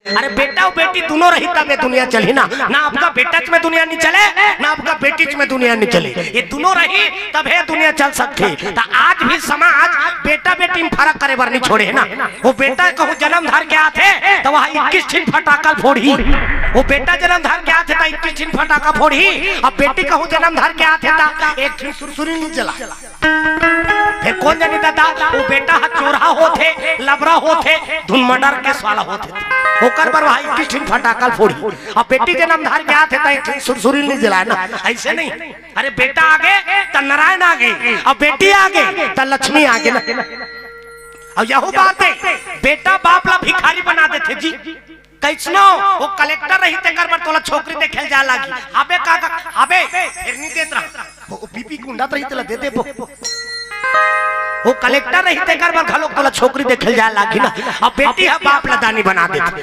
अरे बेटा और बेटी दोनों रही तब ये दुनिया चली ना। ना आपका बेटा में दुनिया नहीं चले, ना आपका बेटी में दुनिया नहीं चले। ये दोनों रही तब है दुनिया चल सकती। तो आज भी समाज बेटा बेटी में फर्क करे बार नहीं छोड़े है ना। वो बेटा कहूँ जन्म धर के आते तो वहाँ 21 छिन फटाका फोड़ी। वो बेटा जन्म धर के आते तो 21 छिन फटाका फोड़ी। अब बेटी कहूँ जन्म धर के आते तो एक छिन सुरसुरी नहीं जला। फिर कौन जानी दादा वो बेटा चोरा होते, लबरा होते, धुन मर्डर केस वाला होते। होकर पर वहाँ 21 छिन फटाका फोड़ी। अब बेटी जन्म धर के आते तो एक छिन सुरसुरी नहीं जलाए ना। ऐसे नहीं। अरे बेटा आगे तो नारायण आगे, अब बेटी आगे तो लक्ष्मी आगे ना। अब यही बात है, बेटा बाप ला भिखारी बना देते जी। कैसनो वो कलेक्टर रही ते कर पर तोला छोकरी दे खेल जा लागी। अबे काका अबे फिर नहीं देत रहा। वो पीपी गुंडा रही तेला दे दे वो कलेक्टर रही ते कर पर खलो तोला छोकरी दे खेल जा लागी ना। अब बेटी है बाप ला दानी बना देते।